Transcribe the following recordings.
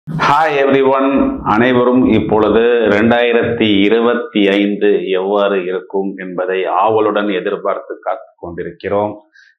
Hi everyone, அனைவரும் இப்பொழுது 2025 எவ்வாறு இருக்கும் என்பதை ஆவலுடன் எதிர்பார்த்து காத்து கொண்டிருக்கிறோம்.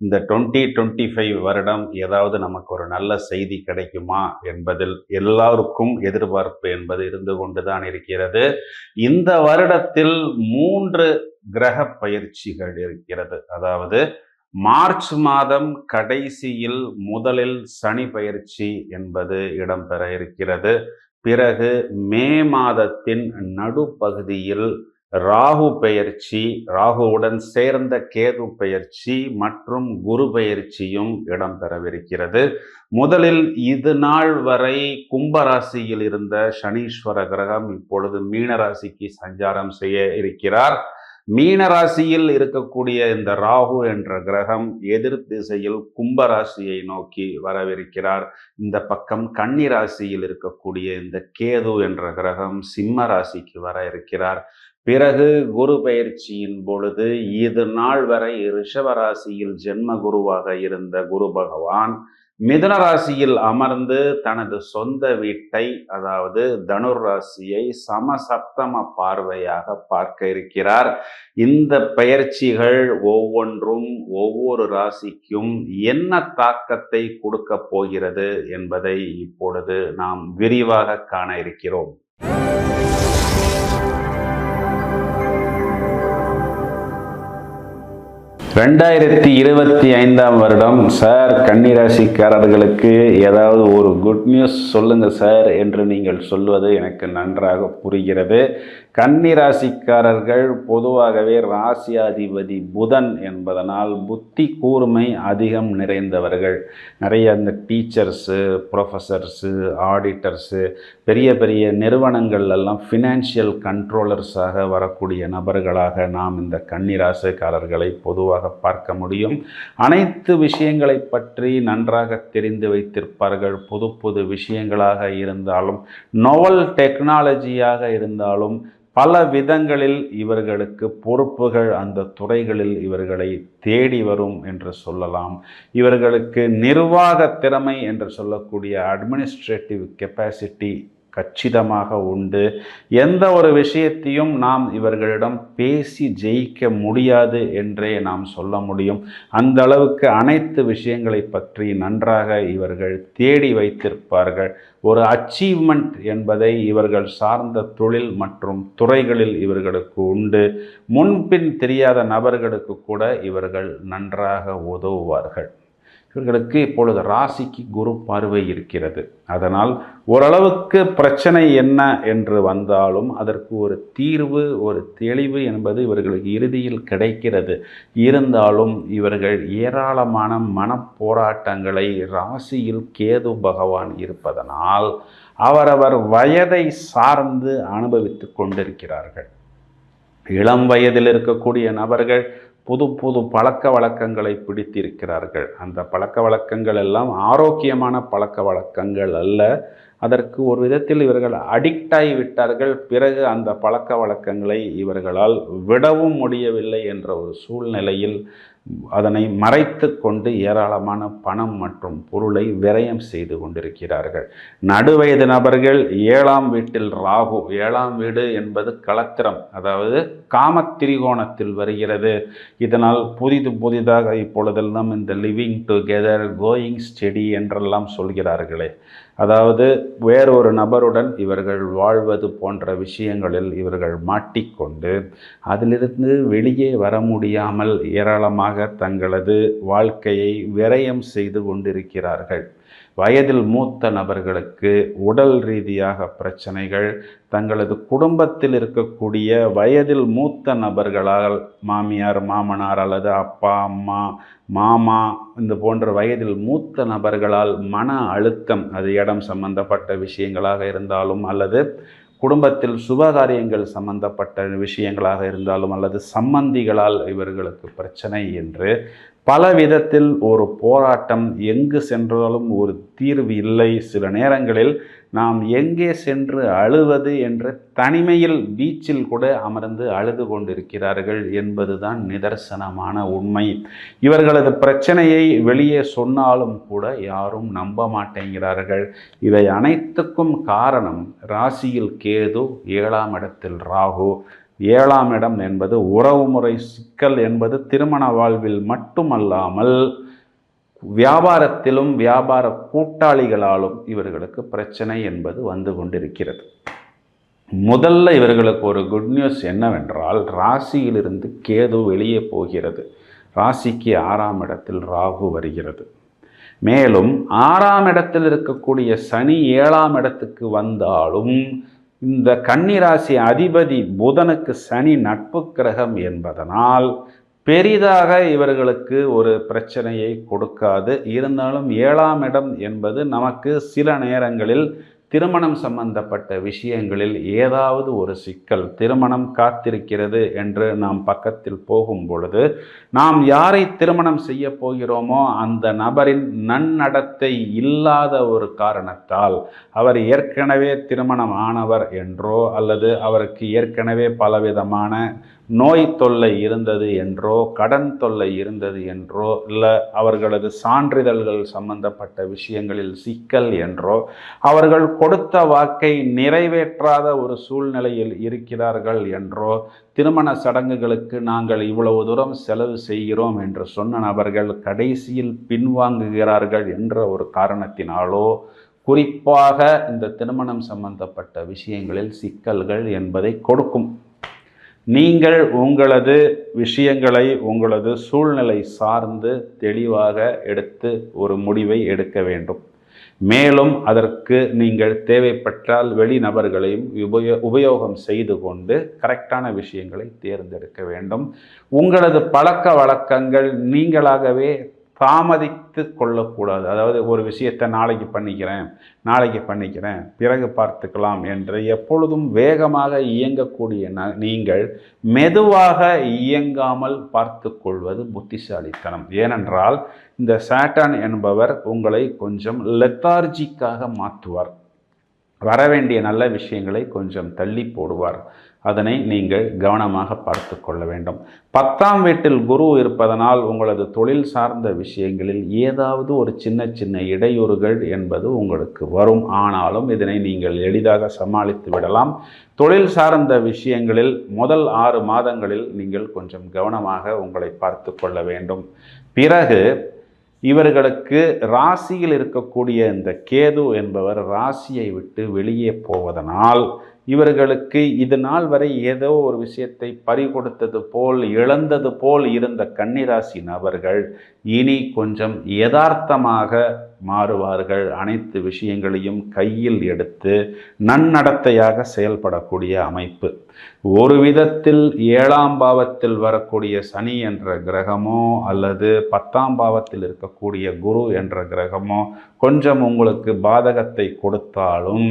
இந்த 2025 வருடம் ஏதாவது நமக்கு ஒரு நல்ல செய்தி கிடைக்குமா என்பதில் எல்லாருக்கும் எதிர்பார்ப்பு என்பது இருந்து கொண்டுதான் இருக்கிறது. இந்த வருடத்தில் 3 கிரக பயிற்சிகள் இருக்கிறது. அதாவது மார்ச் மாதம் கடைசியில் முதலில் சனி பயிற்சி என்பது இடம்பெற இருக்கிறது. பிறகு மே மாதத்தின் நடுப்பகுதியில் ராகு பெயர்ச்சி, ராகுவுடன் சேர்ந்த கேது பெயர்ச்சி மற்றும் குரு பெயர்ச்சியும் இடம்பெறவிருக்கிறது. முதலில் இது நாள் வரை கும்பராசியில் இருந்த சனீஸ்வர கிரகம் இப்பொழுது மீனராசிக்கு சஞ்சாரம் செய்ய இருக்கிறார். மீனராசியில் இருக்கக்கூடிய இந்த ராகு என்ற கிரகம் எதிர் திசையில் கும்பராசியை நோக்கி வரவிருக்கிறார். இந்த பக்கம் கன்னி ராசியில் இருக்கக்கூடிய இந்த கேது என்ற கிரகம் சிம்ம ராசிக்கு வர இருக்கிறார். பிறகு குரு பெயர்ச்சியின் பொழுது இது நாள் வரை ரிஷபராசியில் ஜென்ம குருவாக இருந்த குரு பகவான் மிதுன ராசியில் அமர்ந்து தனது சொந்த வீட்டை, அதாவது தனுர் ராசியை சமசப்தம பார்வையாக பார்க்க இருக்கிறார். இந்த பெயர்ச்சிகள் ஒவ்வொன்றும் ஒவ்வொரு ராசிக்கும் என்ன தாக்கத்தை கொடுக்க போகிறது என்பதை இப்பொழுது நாம் விரிவாக காண இருக்கிறோம். 2025 வருடம் சார், கன்னிராசிக்காரர்களுக்கு ஏதாவது ஒரு குட் நியூஸ் சொல்லுங்கள் சார் என்று நீங்கள் சொல்வது எனக்கு நன்றாக புரிகிறது. கன்னிராசிக்காரர்கள் பொதுவாகவே ராசியாதிபதி புதன் என்பதனால் புத்தி கூர்மை அதிகம் நிறைந்தவர்கள். நிறைய இந்த டீச்சர்ஸு, ப்ரொஃபஸர்ஸு, ஆடிட்டர்ஸு, பெரிய பெரிய நிறுவனங்கள் எல்லாம் ஃபினான்ஷியல் கண்ட்ரோலர்ஸாக வரக்கூடிய நபர்களாக நாம் இந்த கன்னிராசிக்காரர்களை பொதுவாக பார்க்க முடியும். அனைத்து விஷயங்களை பற்றி நன்றாக தெரிந்து வைத்திருப்பார்கள். புது புது விஷயங்களாக இருந்தாலும், நோவல் டெக்னாலஜியாக இருந்தாலும், பல விதங்களில் இவர்களுக்கு பொறுப்புகள் அந்த துறைகளில் இவர்களை தேடி வரும் என்று சொல்லலாம். இவர்களுக்கு நிர்வாக திறமை என்று சொல்லக்கூடிய அட்மினிஸ்ட்ரேட்டிவ் கெப்பாசிட்டி கச்சிதமாக உண்டு. எந்த ஒரு விஷயத்தையும் நாம் இவர்களிடம் பேசி ஜெயிக்க முடியாது என்றே நாம் சொல்ல முடியும். அந்த அளவுக்கு அனைத்து விஷயங்களை பற்றி நன்றாக இவர்கள் தேடி வைத்திருப்பார்கள். ஒரு அச்சீவ்மெண்ட் என்பதை இவர்கள் சார்ந்த தொழில் மற்றும் துறைகளில் இவர்களுக்கு உண்டு. முன்பின் தெரியாத நபர்களுக்கு கூட இவர்கள் நன்றாக உதவுவார்கள். இவர்களுக்கு இப்பொழுது ராசிக்கு குரு பார்வை இருக்கிறது. அதனால் ஓரளவுக்கு பிரச்சனை என்ன என்று வந்தாலும் அதற்கு ஒரு தீர்வு, ஒரு தெளிவு என்பது இவர்களுக்கு இறுதியில் கிடைக்கிறது. இருந்தாலும் இவர்கள் ஏராளமான மனப்போராட்டங்களை ராசியில் கேது பகவான் இருப்பதனால் அவரவர் வயதை சார்ந்து அனுபவித்து கொண்டிருக்கிறார்கள். இளம் வயதில் இருக்கக்கூடிய நபர்கள் புது புது பழக்க வழக்கங்களை பிடித்திருக்கிறார்கள். அந்த பழக்க வழக்கங்கள் எல்லாம் ஆரோக்கியமான பழக்க வழக்கங்கள் அல்ல. அதற்கு ஒரு விதத்தில் இவர்கள் அடிக்ட் ஆகிவிட்டார்கள். பிறகு அந்த பழக்க வழக்கங்களை இவர்களால் விடவும் முடியவில்லை என்ற ஒரு சூழ்நிலையில் அதனை மறைத்து கொண்டு ஏராளமான பணம் மற்றும் பொருளை விரயம் செய்து கொண்டிருக்கிறார்கள். நடுவயது நபர்கள் 7ஆம் வீட்டில் ராகு, 7ஆம் வீடு என்பது களத்திரம், அதாவது காமத்திரிகோணத்தில் வருகிறது. இதனால் புதிதாக இப்பொழுதெல்லாம் இந்த லிவிங் டுகெதர், கோயிங் ஸ்டெடி என்றெல்லாம் சொல்கிறார்களே, அதாவது வேறொரு நபருடன் இவர்கள் வாழ்வது போன்ற விஷயங்களில் இவர்கள் மாட்டிக்கொண்டு அதிலிருந்து வெளியே வர முடியாமல் ஏராளமாக தங்களது வாழ்க்கையை விரயம் செய்து கொண்டிருக்கிறார்கள். வயதில் மூத்த நபர்களுக்கு உடல் ரீதியாக பிரச்சனைகள், தங்களது குடும்பத்தில் இருக்கக்கூடிய வயதில் மூத்த நபர்களால், மாமியார், மாமனார் அல்லது அப்பா, அம்மா, மாமா, இந்த போன்ற வயதில் மூத்த நபர்களால் மன அழுத்தம், அது இடம் சம்பந்தப்பட்ட விஷயங்களாக இருந்தாலும் அல்லது குடும்பத்தில் சுபகாரியங்கள் சம்பந்தப்பட்ட விஷயங்களாக இருந்தாலும் அல்லது சம்பந்திகளால் இவர்களுக்கு பிரச்சனை என்று பல விதத்தில் ஒரு போராட்டம், எங்கு சென்றாலும் ஒரு தீர்வு இல்லை. சில நேரங்களில் நாம் எங்கே சென்று அழுவது என்ற தனிமையில் பீச்சில் கூட அமர்ந்து அழுது கொண்டிருக்கிறார்கள் என்பதுதான் நிதர்சனமான உண்மை. இவர்களது பிரச்சனையை வெளியே சொன்னாலும் கூட யாரும் நம்ப மாட்டேங்கிறார்கள். இவை அனைத்துக்கும் காரணம் ராசியில் கேது, 7ஆம் இடத்தில் ராகு. 7ஆம் இடம் என்பது உறவுமுறை சிக்கல் என்பது திருமண வாழ்வில் மட்டுமல்லாமல் வியாபாரத்திலும் வியாபார கூட்டாளிகளாலும் இவர்களுக்கு பிரச்சனை என்பது வந்து கொண்டிருக்கிறது. முதல்ல இவர்களுக்கு ஒரு குட் நியூஸ் என்னவென்றால், ராசியிலிருந்து கேது வெளியே போகிறது. ராசிக்கு 6ஆம் இடத்தில் ராகு வருகிறது. மேலும் 6ஆம் இடத்தில் இருக்கக்கூடிய சனி 7ஆம் இடத்துக்கு வந்தாலும் இந்த கன்னிராசி அதிபதி புதனுக்கு சனி நட்பு கிரகம் என்பதனால் பெரிதாக இவர்களுக்கு ஒரு பிரச்சனையை கொடுக்காது. இருந்தாலும் 7ஆம் இடம் என்பது நமக்கு சில நேரங்களில் திருமணம் சம்பந்தப்பட்ட விஷயங்களில் ஏதாவது ஒரு சிக்கல், திருமணம் காத்திருக்கிறது என்று நாம் பக்கத்தில் போகும் பொழுது நாம் யாரை திருமணம் செய்ய போகிறோமோ அந்த நபரின் நன்னடத்தை இல்லாத ஒரு காரணத்தால், அவர் ஏற்கனவே திருமணம் ஆனவர் என்றோ அல்லது அவருக்கு ஏற்கனவே பலவிதமான நோய் தொல்லை இருந்தது என்றோ, கடன் தொல்லை இருந்தது என்றோ, இல்லை அவர்களது சான்றிதழ்கள் சம்பந்தப்பட்ட விஷயங்களில் சிக்கல் என்றோ, அவர்கள் கொடுத்த வாக்கை நிறைவேற்றாத ஒரு சூழ்நிலையில் இருக்கிறார்கள் என்றோ, திருமண சடங்குகளுக்கு நாங்கள் இவ்வளவு தூரம் செலவு செய்கிறோம் என்று சொன்ன நபர்கள் கடைசியில் பின்வாங்குகிறார்கள் என்ற ஒரு காரணத்தினாலோ, குறிப்பாக இந்த திருமணம் சம்பந்தப்பட்ட விஷயங்களில் சிக்கல்கள் என்பதை கொடுக்கும். நீங்கள் உங்களது விஷயங்களை உங்களது சூழ்நிலை சார்ந்து தெளிவாக எடுத்து ஒரு முடிவை எடுக்க வேண்டும். மேலும் அதற்கு நீங்கள் தேவைப்பட்டால் வெளிநபர்களையும் உபயோகம் செய்து கொண்டு கரெக்டான விஷயங்களை தேர்ந்தெடுக்க வேண்டும். உங்களது பழக்க வழக்கங்கள் நீங்களாகவே தாமதித்து கொள்ளக்கூடாது. அதாவது ஒரு விஷயத்தை நாளைக்கு பண்ணிக்கிறேன் பிறகு பார்த்துக்கலாம் என்று எப்பொழுதும் வேகமாக இயங்கக்கூடிய நீங்கள் மெதுவாக இயங்காமல் பார்த்து கொள்வது புத்திசாலித்தனம். ஏனென்றால் இந்த சாட்டன் என்பவர் உங்களை கொஞ்சம் லெத்தார்ஜிக்காக மாற்றுவார். வரவேண்டிய நல்ல விஷயங்களை கொஞ்சம் தள்ளி போடுவார். அதனை நீங்கள் கவனமாக பார்த்து கொள்ள வேண்டும். 10ஆம் வீட்டில் குரு இருப்பதனால் உங்களது தொழில் சார்ந்த விஷயங்களில் ஏதாவது ஒரு சின்ன இடையூறுகள் என்பது உங்களுக்கு வரும். ஆனாலும் இதனை நீங்கள் எளிதாக சமாளித்து விடலாம். தொழில் சார்ந்த விஷயங்களில் முதல் 6 மாதங்களில் நீங்கள் கொஞ்சம் கவனமாக உங்களை பார்த்து கொள்ள வேண்டும். பிறகு இவர்களுக்கு ராசியில் இருக்கக்கூடிய இந்த கேது என்பவர் ராசியை விட்டு வெளியே போவதனால் இவர்களுக்கு இது நாள் வரை ஏதோ ஒரு விஷயத்தை பறிகொடுத்தது போல், இழந்தது போல் இருந்த கன்னிராசி நபர்கள் இனி கொஞ்சம் யதார்த்தமாக மாறுவார்கள். அனைத்து விஷயங்களையும் கையில் எடுத்து நன்னடத்தையாக செயல்படக்கூடிய அமைப்பு. ஒரு விதத்தில் 7ஆம் பாவத்தில் வரக்கூடிய சனி என்ற கிரகமோ அல்லது 10ஆம் பாவத்தில் இருக்கக்கூடிய குரு என்ற கிரகமோ கொஞ்சம் உங்களுக்கு பாதகத்தை கொடுத்தாலும்,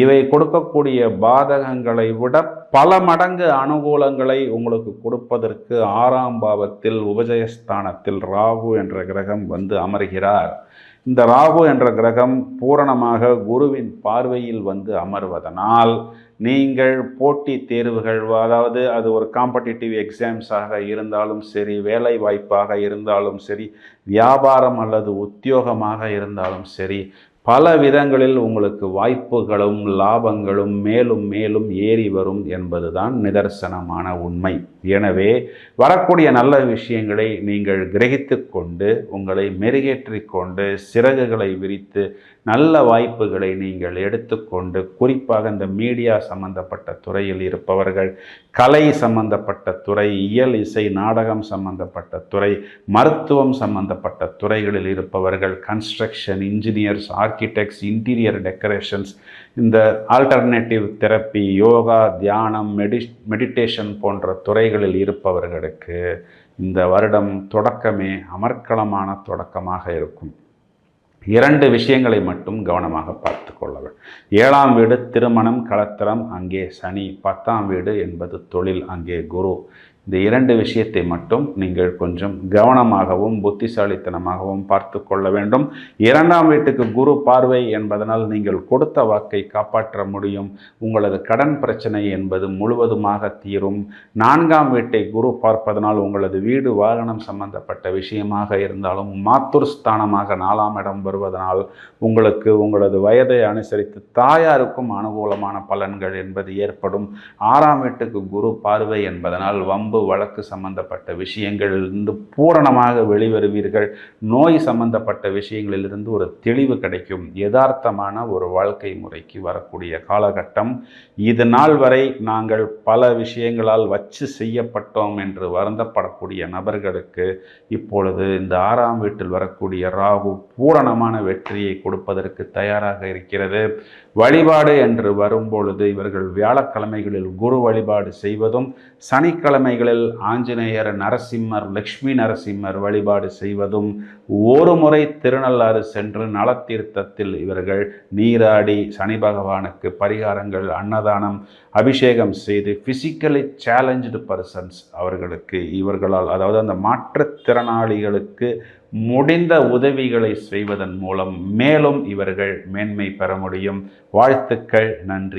இவை கொடுக்கக்கூடிய பாதகங்களை விட பல மடங்கு அனுகூலங்களை உங்களுக்கு கொடுப்பதற்கு 6ஆம் பாவத்தில் உபஜயஸ்தானத்தில் ராகு என்ற கிரகம் வந்து அமர்கிறார். இந்த ராகு என்ற கிரகம் பூரணமாக குருவின் பார்வையில் வந்து அமர்வதனால் நீங்கள் போட்டி தேர்வுகள், அதாவது அது ஒரு காம்படிட்டிவ் எக்ஸாம்ஸாக இருந்தாலும் சரி, வேலை வாய்ப்பாக இருந்தாலும் சரி, வியாபாரம் அல்லது உத்தியோகமாக இருந்தாலும் சரி, பல விதங்களில் உங்களுக்கு வாய்ப்புகளும் லாபங்களும் மேலும் மேலும் ஏறி வரும் என்பதுதான் நிதர்சனமான உண்மை. எனவே வரக்கூடிய நல்ல விஷயங்களை நீங்கள் கிரகித்து கொண்டு உங்களை மெருகேற்றி கொண்டு சிறகுகளை விரித்து நல்ல வாய்ப்புகளை நீங்கள் எடுத்துக்கொண்டு, குறிப்பாக இந்த மீடியா சம்பந்தப்பட்ட துறையில் இருப்பவர்கள், கலை சம்பந்தப்பட்ட துறை, இயல் இசை நாடகம் சம்பந்தப்பட்ட துறை, மருத்துவம் சம்பந்தப்பட்ட துறைகளில் இருப்பவர்கள், construction engineers, architects, interior decorations, இந்த ஆல்டர்னேட்டிவ் தெரப்பி, யோகா, தியானம், மெடிடேஷன் போன்ற துறைகளில் இருப்பவர்களுக்கு இந்த வருடம் தொடக்கமே அமர்க்களமான தொடக்கமாக இருக்கும். 2 விஷயங்களை மட்டும் கவனமாக பார்த்து கொள்ள வேண்டும். 7ஆம் வீடு திருமணம், களத்திரம், அங்கே சனி. 10ஆம் வீடு என்பது தொழில், அங்கே குரு. இந்த 2 விஷயத்தை மட்டும் நீங்கள் கொஞ்சம் கவனமாகவும் புத்திசாலித்தனமாகவும் பார்த்து கொள்ள வேண்டும். 2ஆம் வீட்டுக்கு குரு பார்வை என்பதனால் நீங்கள் கொடுத்த வாக்கை காப்பாற்ற முடியும். உங்களது கடன் பிரச்சனை என்பது முழுவதுமாக தீரும். 4ஆம் வீட்டை குரு பார்ப்பதனால் உங்களது வீடு வாகனம் சம்பந்தப்பட்ட விஷயமாக இருந்தாலும் மாத்துர் ஸ்தானமாக 4ஆம் இடம் வருவதனால் உங்களுக்கு உங்களது வயதை அனுசரித்து தாயாருக்கும் அனுகூலமான பலன்கள் என்பது ஏற்படும். 6ஆம் வீட்டுக்கு குரு பார்வை என்பதனால் வம்பு வழக்கு சம்பந்தப்பட்ட விஷயங்களிலிருந்து பூரணமாக வெளிவருவீர்கள். நோய் சம்பந்தப்பட்ட விஷயங்களிலிருந்து ஒரு தெளிவு கிடைக்கும். யதார்த்தமான ஒரு வாழ்க்கை முறைக்கு வரக்கூடிய காலகட்டம். இது நாள் வரை நாங்கள் பல விஷயங்களால் வச்சு செய்யப்பட்டோம் என்று வருந்தப்படக்கூடிய நபர்களுக்கு இப்பொழுது இந்த 6ஆம் வீட்டில் வரக்கூடிய ராகு பூரணமான வெற்றியை கொடுப்பதற்கு தயாராக இருக்கிறது. வழிபாடு என்று வரும்பொழுது இவர்கள் வியாழக்கிழமைகளில் குரு வழிபாடு செய்வதும், சனிக்கிழமைகளில் ஆஞ்சநேயர், நரசிம்மர், லக்ஷ்மி நரசிம்மர் வழிபாடு செய்வதும், ஒரு முறை திருநள்ளாறு சென்று நலத்தீர்த்தத்தில் இவர்கள் நீராடி சனி பகவானுக்கு பரிகாரங்கள், அன்னதானம், அபிஷேகம் செய்து பிசிக்கலி சேலஞ்சு பர்சன்ஸ் அவர்களுக்கு இவர்களால், அதாவது அந்த மாற்றுத்திறனாளிகளுக்கு முடிந்த உதவிகளை செய்வதன் மூலம் மேலும் இவர்கள் மேன்மை பெற முடியும். வாழ்த்துக்கள். நன்றி.